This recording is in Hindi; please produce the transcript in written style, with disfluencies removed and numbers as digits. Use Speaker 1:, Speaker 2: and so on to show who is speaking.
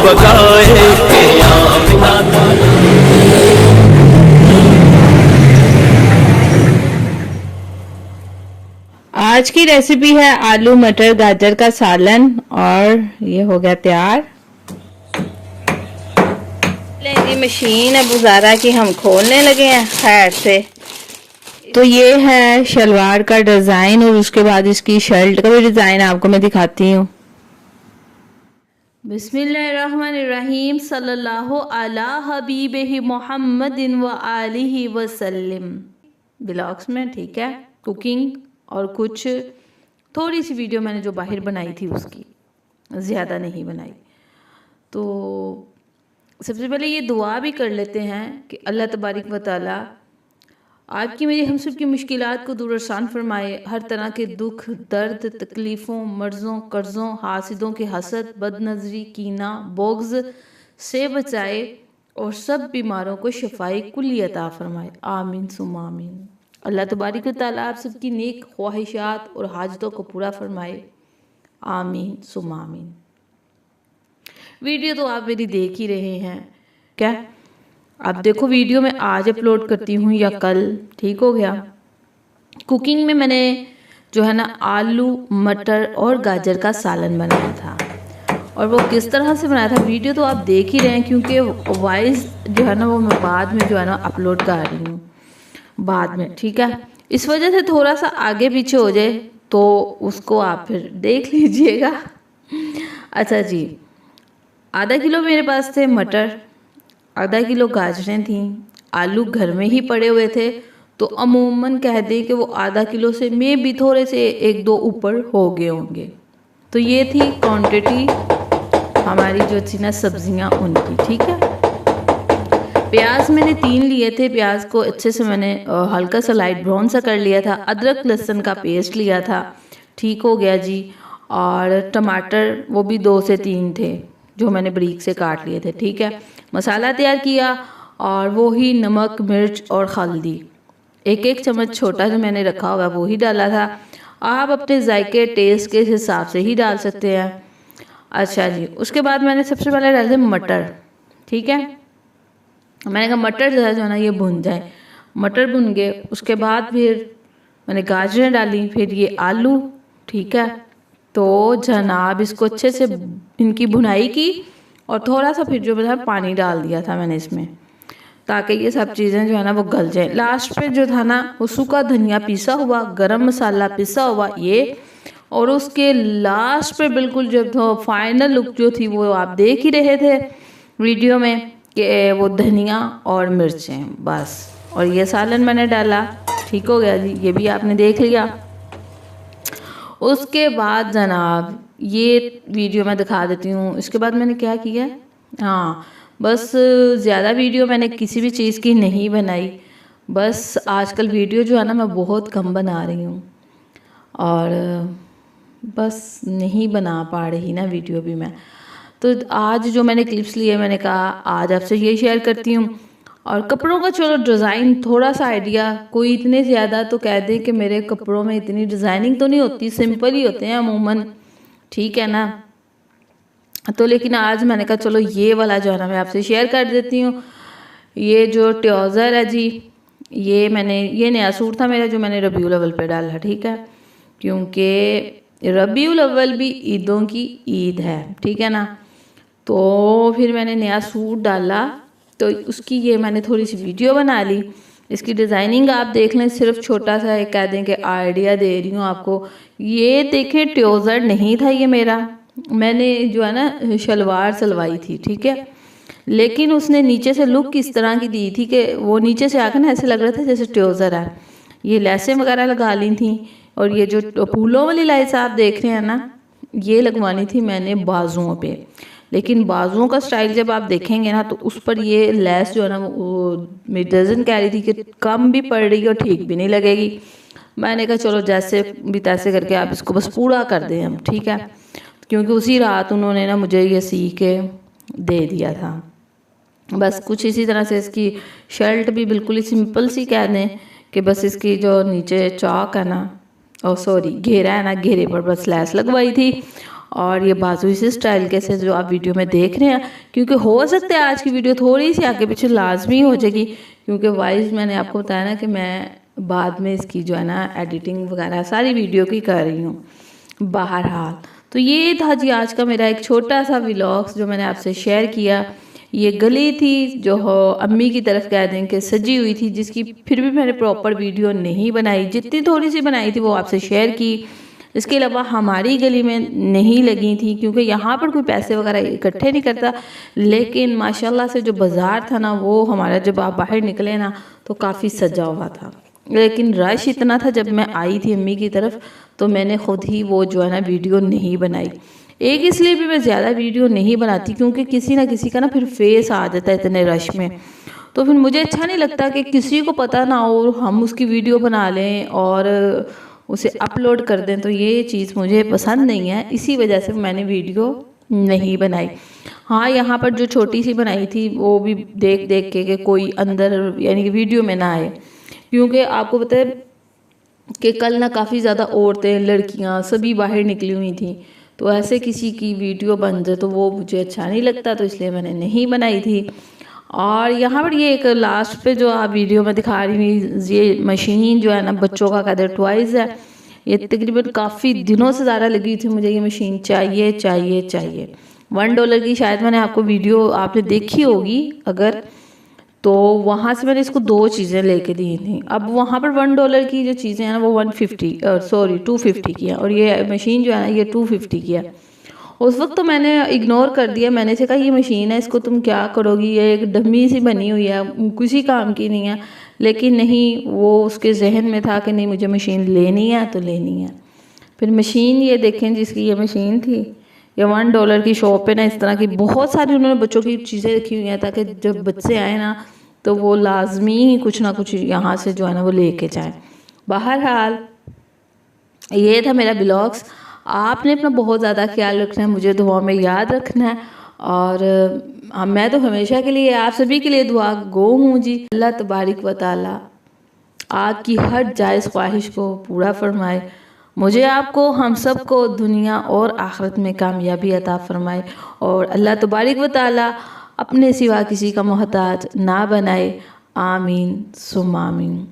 Speaker 1: बगाए
Speaker 2: आज की रेसिपी है आलू मटर गाजर का सालन और ये हो गया तैयार। ये मशीन है बुज़ारा की, हम खोलने लगे हैं खैर से। तो ये है शलवार का डिज़ाइन और उसके बाद इसकी शर्ट का भी डिज़ाइन आपको मैं दिखाती हूँ। बिस्मिल्लाहिर्रहमानिर्रहीम सल्लल्लाहु अला हबीबिही मुहम्मदिन व आलिहि वसल्लम। ब्लॉग्स में ठीक है, कुकिंग और कुछ थोड़ी सी वीडियो मैंने जो बाहर बनाई थी उसकी, ज़्यादा नहीं बनाई। तो सबसे पहले ये दुआ भी कर लेते हैं कि अल्लाह तबारक व तआला आपकी मेरी हम सब की मुश्किलात को दूर आसान फरमाए, हर तरह के दुख दर्द तकलीफ़ों मर्ज़ों कर्ज़ों हासिदों के हसद बदनज़री कीना बोग्ज़ से बचाए और सब बीमारों को शफाई कुल्ली अता फरमाए। आमीन सुम्मा आमीन। अल्लाह तबारक व तआला आप सबकी नेक ख्वाहिशात और हाजतों को पूरा फरमाए। आमीन सुम्मा आमीन। वीडियो तो आप मेरी देख ही रहे हैं, क्या आप देखो वीडियो में आज अपलोड करती हूँ या कल, ठीक हो गया। कुकिंग में मैंने जो है ना आलू मटर और गाजर का सालन बनाया था और वो किस तरह से बनाया था वीडियो तो आप देख ही रहे हैं, क्योंकि वॉइस जो है ना वो मैं बाद में जो है ना अपलोड कर रही हूँ बाद में, ठीक है। इस वजह से थोड़ा सा आगे पीछे हो जाए तो उसको आप फिर देख लीजिएगा। अच्छा जी, आधा किलो मेरे पास थे मटर, आधा किलो गाजरें थीं, आलू घर में ही पड़े हुए थे तो अमूमन कह दें कि वो आधा किलो से में भी थोड़े से एक दो ऊपर हो गए होंगे। तो ये थी क्वांटिटी हमारी जो थी ना सब्जियां उनकी, ठीक है। प्याज मैंने 3 लिए थे, प्याज को अच्छे से मैंने हल्का सा लाइट ब्राउन सा कर लिया था। अदरक लहसुन का पेस्ट लिया था, ठीक हो गया जी। और टमाटर वो भी 2 से 3 थे जो मैंने बारीक से काट लिए थे, ठीक है। मसाला तैयार किया और वो ही नमक मिर्च और हल्दी एक एक चम्मच छोटा जो मैंने रखा हुआ वो ही डाला था। आप अपने जायके टेस्ट के हिसाब से ही डाल सकते हैं। अच्छा जी, उसके बाद मैंने सबसे पहले डाले थे मटर, ठीक है। मैंने कहा मटर जो है ना ये भुन जाए, मटर भुन गए। उसके बाद फिर मैंने गाजरें डाली, फिर ये आलू, ठीक है। तो जनाब इसको अच्छे से इनकी भुनाई की और थोड़ा सा फिर जो है पानी डाल दिया था मैंने इसमें, ताकि ये सब चीज़ें जो है ना वो गल जाए। लास्ट पे जो था ना वो सूखा धनिया पिसा हुआ, गरम मसाला पिसा हुआ ये, और उसके लास्ट पे बिल्कुल जब तो फाइनल लुक जो थी वो आप देख ही रहे थे वीडियो में कि वो धनिया और मिर्चें बस, और ये सालन मैंने डाला, ठीक हो गया जी। ये भी आपने देख लिया। उसके बाद जनाब ये वीडियो मैं दिखा देती हूँ। इसके बाद मैंने क्या किया, हाँ बस ज़्यादा वीडियो मैंने किसी भी चीज़ की नहीं बनाई, बस आजकल वीडियो जो है ना मैं बहुत कम बना रही हूँ और बस नहीं बना पा रही ना वीडियो भी मैं। तो आज जो मैंने क्लिप्स लिए मैंने कहा आज आपसे ये शेयर करती हूँ। और कपड़ों का चलो डिज़ाइन थोड़ा सा आइडिया, कोई इतने ज़्यादा तो कह दें कि मेरे कपड़ों में इतनी डिज़ाइनिंग तो नहीं होती, सिंपल ही होते हैं अमूमन, ठीक है ना। तो लेकिन आज मैंने कहा चलो ये वाला जो है ना मैं आपसे शेयर कर देती हूँ। ये जो ट्राउज़र है जी, ये मैंने ये नया सूट था मेरा जो मैंने रबीउल अव्वल पे डाला, ठीक है, क्योंकि रबीउल अव्वल भी ईदों की ईद है, ठीक है ना। तो फिर मैंने नया सूट डाला तो उसकी ये मैंने थोड़ी सी वीडियो बना ली। इसकी डिज़ाइनिंग आप देख लें, सिर्फ छोटा सा एक कह दें कि आइडिया दे रही हूँ आपको। ये देखें ट्राउज़र नहीं था ये मेरा, मैंने जो है ना शलवार सलवाई थी, ठीक है। लेकिन उसने नीचे से लुक इस तरह की दी थी कि वो नीचे से आकर ना ऐसे लग रहा था जैसे ट्राउज़र है। ये लेसें वगैरह लगा ली थी और ये जो फूलों वाली लाइस आप देख रहे हैं ना ये लगवानी थी मैंने बाजुओं पे। लेकिन बाजुओं का स्टाइल जब आप देखेंगे ना तो उस पर ये लेस जो है ना वो मेरी डजन कह रही थी कि कम भी पड़ रही है और ठीक भी नहीं लगेगी। मैंने कहा चलो जैसे भी तैसे करके आप इसको बस पूरा कर दें हम, ठीक है, क्योंकि उसी रात उन्होंने ना मुझे ये सी के दे दिया था। बस कुछ इसी तरह से इसकी शर्ट भी बिल्कुल ही सिंपल सी कह दें कि बस इसकी जो नीचे चौक है ना, ओ सॉरी घेरा है ना, घेरे पर बस लैस लगवाई थी और ये बाजू इसी स्टाइल के से जो आप वीडियो में देख रहे हैं, क्योंकि हो सकता है आज की वीडियो थोड़ी सी आगे पीछे लाजमी हो जाएगी, क्योंकि वाइज मैंने आपको बताया ना कि मैं बाद में इसकी जो है ना एडिटिंग वगैरह सारी वीडियो की कर रही हूँ। बहरहाल तो ये था जी आज का मेरा एक छोटा सा व्लॉग्स जो मैंने आपसे शेयर किया। ये गली थी जो अम्मी की तरफ कह दें कि सजी हुई थी, जिसकी फिर भी मैंने प्रॉपर वीडियो नहीं बनाई, जितनी थोड़ी सी बनाई थी वो आपसे शेयर की। इसके अलावा हमारी गली में नहीं लगी थी क्योंकि यहाँ पर कोई पैसे वगैरह इकट्ठे नहीं करता, लेकिन माशाल्लाह से जो बाज़ार था ना वो हमारा जब आप बाहर निकले ना तो काफ़ी सजा हुआ था, लेकिन रश इतना था जब मैं आई थी अम्मी की तरफ तो मैंने ख़ुद ही वो जो है ना वीडियो नहीं बनाई। एक इसलिए भी मैं ज़्यादा वीडियो नहीं बनाती क्योंकि किसी ना किसी का ना फिर फेस आ जाता है इतने रश में, तो फिर मुझे अच्छा नहीं लगता कि किसी को पता ना हो हम उसकी वीडियो बना लें और उसे अपलोड कर दें, तो ये चीज़ मुझे पसंद नहीं है, इसी वजह से मैंने वीडियो नहीं बनाई। हाँ, यहाँ पर जो छोटी सी बनाई थी वो भी देख देख के कि कोई अंदर यानी कि वीडियो में ना आए, क्योंकि आपको पता है कि कल ना काफ़ी ज़्यादा औरतें लड़कियाँ सभी बाहर निकली हुई थी, तो ऐसे किसी की वीडियो बन जाए तो वो मुझे अच्छा नहीं लगता, तो इसलिए मैंने नहीं बनाई थी। और यहाँ पर ये एक लास्ट पे जो आप वीडियो में दिखा रही हुई ये मशीन जो है ना बच्चों का कदर टॉयज़ है, ये तकरीबन काफ़ी दिनों से ज़्यादा लगी थी मुझे, ये मशीन चाहिए चाहिए चाहिए। $1 की शायद मैंने आपको वीडियो आपने देखी होगी अगर, तो वहाँ से मैंने इसको 2 चीज़ें लेके दी थी। अब वहाँ पर $1 की जो चीज़ें हैं ना वो 250 की है, और ये मशीन जो है ना ये 250 की है। उस वक्त तो मैंने इग्नोर कर दिया, मैंने से कहा ये मशीन है इसको तुम क्या करोगी, ये एक डमी सी बनी हुई है किसी काम की नहीं है, लेकिन नहीं वो उसके जहन में था कि नहीं मुझे मशीन लेनी है तो लेनी है। फिर मशीन ये देखें जिसकी ये मशीन थी, ये $1 की शॉप पे ना इस तरह की बहुत सारी उन्होंने बच्चों की चीज़ें रखी हुई हैं ताकि जब बच्चे आए ना तो वो लाजमी कुछ ना कुछ यहाँ से जो है ना वो लेके जाएं। बहरहाल ये था मेरा ब्लॉग्स। आपने अपना बहुत ज़्यादा ख्याल रखना है, मुझे दुआ में याद रखना है, और मैं तो हमेशा के लिए आप सभी के लिए दुआ गो हूँ जी। अल्लाह तबारिक व तआला आपकी हर जायज़ ख्वाहिश को पूरा फरमाए, मुझे आपको हम सब को दुनिया और आखिरत में कामयाबी अता फरमाए, और अल्लाह तबारिक व तआला अपने सिवा किसी का मोहताज ना बनाए। आमीन सुम्मा आमीन।